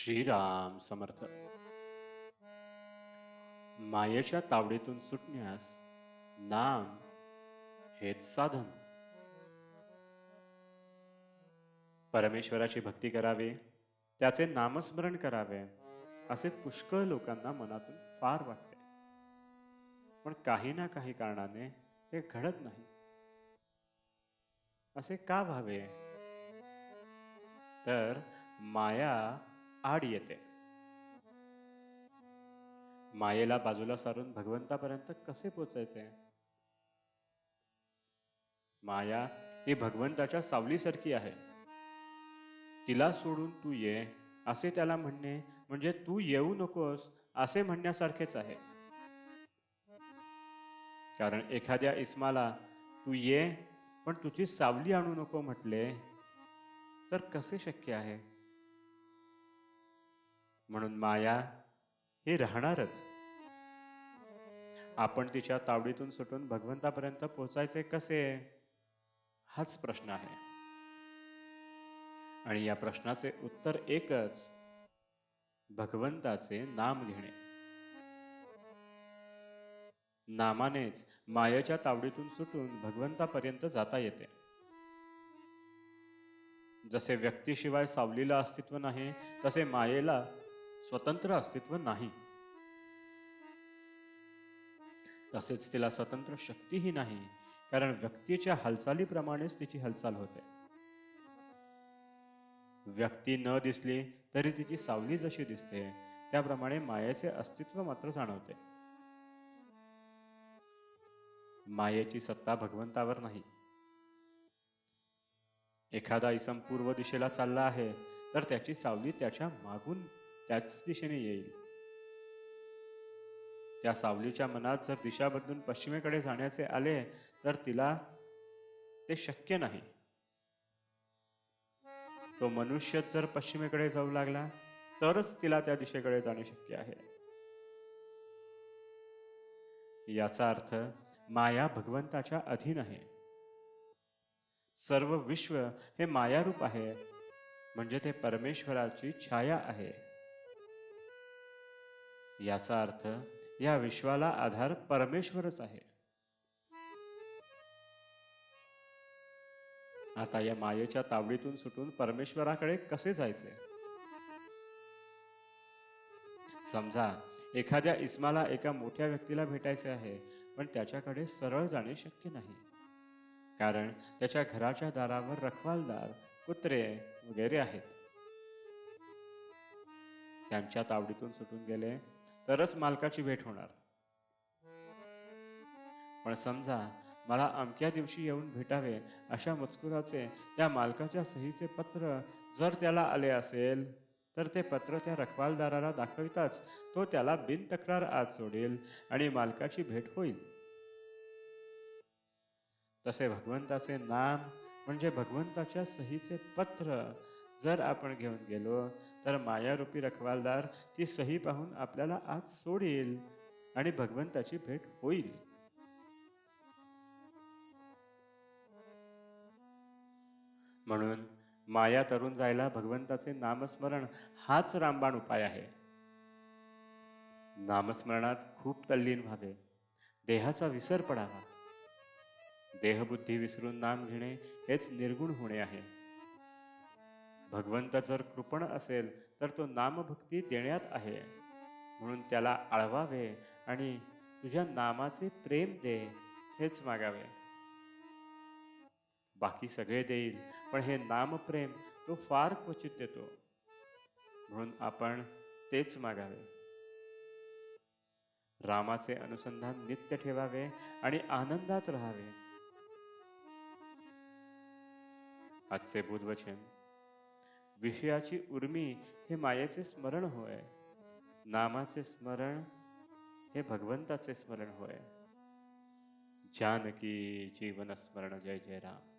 श्रीराम समर्थ. मायेच्या तावडीतून सुटण्यास नाम हेच साधन. परमेश्वराची भक्ती करावी, त्याचे नामस्मरण करावे असे पुष्कळ लोकांना मनातून फार वाटते, पण काही ना काही कारणाने ते घडत नाही. असे का व्हावे? तर माया आड येते. मायेला बाजूला सारून भगवंतापर्यंत कसे पोचायचे? माया ही भगवंताच्या सावलीसारखी आहे. तिला सोडून तू ये असे त्याला म्हणणे म्हणजे तू येऊ नकोस असे म्हणण्यासारखेच आहे. कारण एखाद्या इस्माला तू ये पण तुझी सावली आणू नको म्हटले तर कसे शक्य आहे? म्हणून माया ही राहणारच. आपण तिच्या तावडीतून सुटून भगवंतापर्यंत पोचायचे कसे, हाच प्रश्न आहे. आणि या प्रश्नाचे उत्तर एकच, भगवंताचे नाम घेणे. नामानेच मायेच्या तावडीतून सुटून भगवंतापर्यंत जाता येते. जसे व्यक्तीशिवाय सावलीला अस्तित्व नाही, तसे मायेला स्वतंत्र अस्तित्व नाही. तसेच तिला स्वतंत्र शक्तीही नाही, कारण व्यक्तीच्या हालचालीप्रमाणेच तिची हालचाल होते. व्यक्ती न दिसली तरी तिची सावली जशी दिसते, त्याप्रमाणे मायेचे अस्तित्व मात्र जाणवते. मायेची सत्ता भगवंतावर नाही. एखादा इसम पूर्व दिशेला चालला आहे तर त्याची सावली त्याच्या मागून त्याच दिशेने येईल. त्या सावलीच्या मनात जर दिशा बदलून पश्चिमेकडे जाण्याचे आले तर तिला ते शक्य नाही. तो मनुष्य जर पश्चिमेकडे जाऊ लागला तरच तिला त्या दिशेकडे जाणे शक्य आहे. याचा अर्थ माया भगवंताच्या अधीन आहे. सर्व विश्व हे मायारूप आहे, म्हणजे ते परमेश्वराची छाया आहे. याचा अर्थ या विश्वाला आधार परमेश्वरच आहे. आता या मायेच्या तावडीतून सुटून परमेश्वराकडे कसे जायचे? समजा एखाद्या इस्माला एका मोठ्या व्यक्तीला भेटायचे आहे, पण त्याच्याकडे सरळ जाणे शक्य नाही, कारण त्याच्या घराच्या दारावर रखवालदार, कुत्रे वगैरे आहेत. त्यांच्या तावडीतून सुटून गेले तरच मालकाची भेट होणार. पण समजा मला अमक्या दिवशी येऊन भेटावे अशा मजकुराचे त्या मालकाच्या सहीचे पत्र जर त्याला आले असेल तर ते पत्र त्या रखवालदाराला दाखविताच तो त्याला बिनतक्रार आत सोडेल आणि मालकाची भेट होईल. तसे भगवंताचे नाम म्हणजे भगवंताच्या सहीचे पत्र जर आपण घेऊन गेलो तर मायारूपी रखवालदार ती सही पाहून आपल्याला आत सोडेल आणि भगवंताची भेट होईल. म्हणून माया तरून जायला भगवंताचे नामस्मरण हाच रामबाण उपाय आहे. नामस्मरणात खूप तल्लीन व्हावे, देहाचा विसर पडावा. देहबुद्धी विसरून नाम घेणे हेच निर्गुण होणे आहे. भगवंत जर कृपण असेल तर तो नामभक्ती देण्यात आहे, म्हणून त्याला आळवावे आणि तुझ्या नामाचे प्रेम दे हेच मागावे. बाकी सगळे देईल, पण हे नामप्रेम तो फार क्वचित देतो, म्हणून आपण तेच मागावे. रामाचे अनुसंधान नित्य ठेवावे आणि आनंदात राहावे. आजचे बुधवचन, विषयाची उर्मी हे मायेचे स्मरण होय, नामाचे स्मरण हे भगवंताचे स्मरण होय. जानकी जीवन स्मरण. जय जय राम.